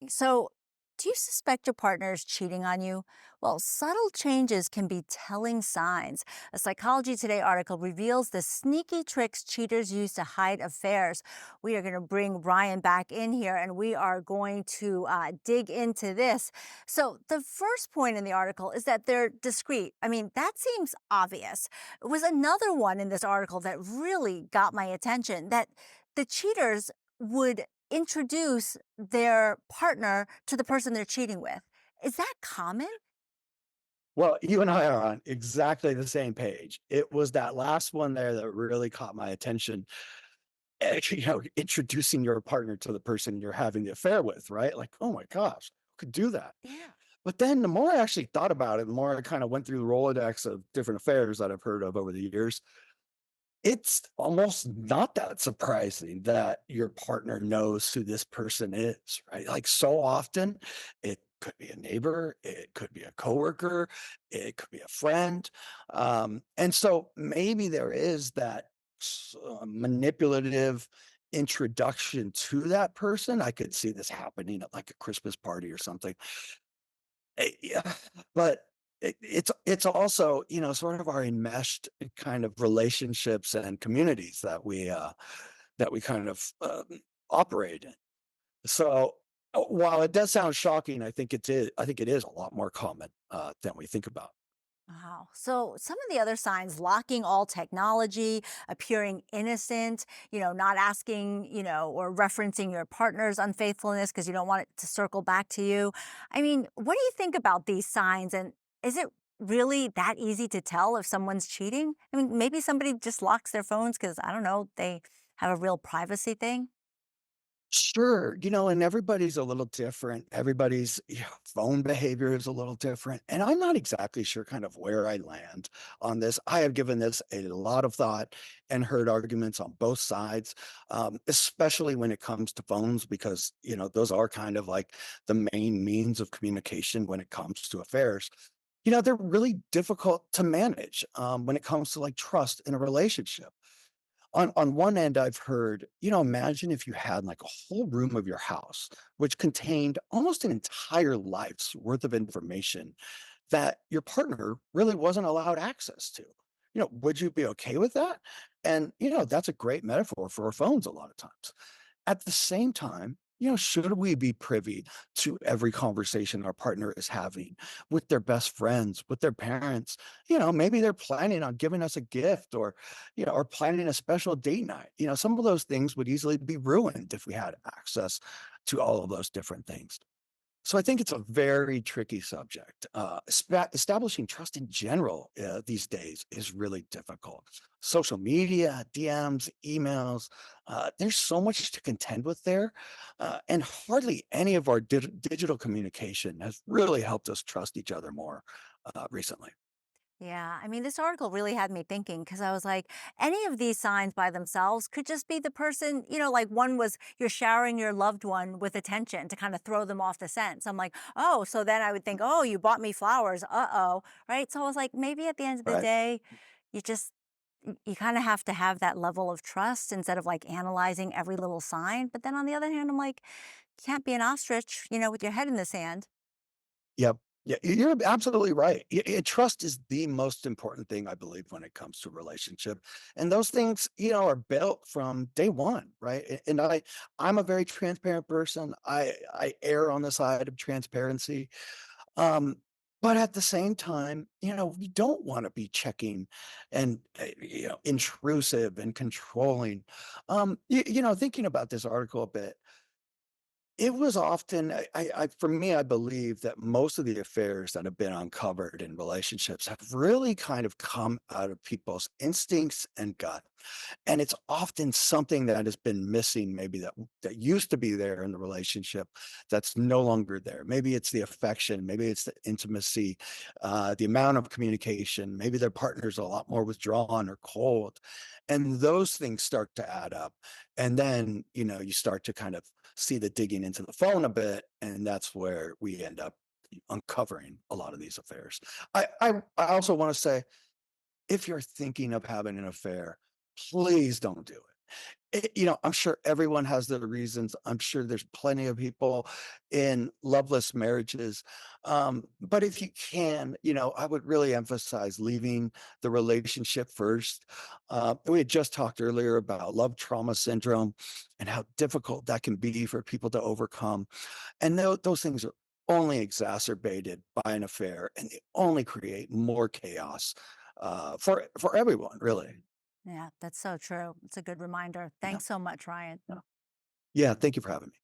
So, do you suspect your partner is cheating on you? Well, subtle changes can be telling signs. A Psychology Today article reveals the sneaky tricks cheaters use to hide affairs. We are going to bring Ryan back in here and we are going to dig into this. So, the first point in the article is that they're discreet. I mean, that seems obvious. It was another one in this article that really got my attention that the cheaters would introduce their partner to the person they're cheating with. Is that common? Well, you and I are on exactly the same page. It was that last one there that really caught my attention. Introducing your partner to the person you're having the affair with, right? Like, oh my gosh, who could do that? Yeah. But then the more I actually thought about it, the more I kind of went through the Rolodex of different affairs that I've heard of over the years. It's almost not that surprising that your partner knows who this person is, right? Like so often, it could be a neighbor, it could be a coworker, it could be a friend. And so maybe there is that manipulative introduction to that person. I could see this happening at like a Christmas party or something. Yeah, but it's also, sort of our enmeshed kind of relationships and communities that we kind of, operate in. So, while it does sound shocking, I think it is a lot more common, than we think about. Wow. So some of the other signs locking all technology, appearing innocent, not asking, or referencing your partner's unfaithfulness because you don't want it to circle back to you. I mean, what do you think about these signs? And is it really that easy to tell if someone's cheating? I mean, maybe somebody just locks their phones because, I don't know, they have a real privacy thing. Sure, and everybody's a little different. Everybody's phone behavior is a little different. And I'm not exactly sure kind of where I land on this. I have given this a lot of thought and heard arguments on both sides, especially when it comes to phones, because, those are kind of like the main means of communication when it comes to affairs. They're really difficult to manage when it comes to like trust in a relationship. On one end, I've heard, imagine if you had like a whole room of your house, which contained almost an entire life's worth of information that your partner really wasn't allowed access to. Would you be okay with that? And, that's a great metaphor for our phones a lot of times. At the same time, should we be privy to every conversation our partner is having with their best friends, with their parents? Maybe they're planning on giving us a gift or planning a special date night. Some of those things would easily be ruined if we had access to all of those different things. So I think it's a very tricky subject. Establishing trust in general these days is really difficult. Social media, DMs, emails, there's so much to contend with there. And hardly any of our digital communication has really helped us trust each other more recently. Yeah, I mean, this article really had me thinking because I was like, any of these signs by themselves could just be the person, like one was you're showering your loved one with attention to kind of throw them off the scent. So I'm like, oh, so then I would think, oh, you bought me flowers. Uh-oh. Right. So I was like, maybe at the end of the Right. day, you just, you kind of have to have that level of trust instead of like analyzing every little sign. But then on the other hand, I'm like, you can't be an ostrich, with your head in the sand. Yep. Yeah, you're absolutely right. Trust is the most important thing, I believe, when it comes to a relationship. And those things, are built from day one, right? And I'm a very transparent person. I err on the side of transparency. Um, but at the same time, we don't want to be checking and intrusive and controlling. Thinking about this article a bit, it was often for me, I believe that most of the affairs that have been uncovered in relationships have really kind of come out of people's instincts and gut. And it's often something that has been missing, maybe that used to be there in the relationship that's no longer there. Maybe it's the affection, maybe it's the intimacy, the amount of communication, maybe their partner's a lot more withdrawn or cold. And those things start to add up. And then, you start to kind of see the digging into the phone a bit, and that's where we end up uncovering a lot of these affairs. I also want to say, if you're thinking of having an affair, please don't do it. I'm sure everyone has their reasons. I'm sure there's plenty of people in loveless marriages. But if you can, I would really emphasize leaving the relationship first. We had just talked earlier about love trauma syndrome and how difficult that can be for people to overcome. And those things are only exacerbated by an affair, and they only create more chaos for everyone, really. Yeah, that's so true. It's a good reminder. Yeah, Thanks so much, Ryan. yeah. Yeah, thank you for having me.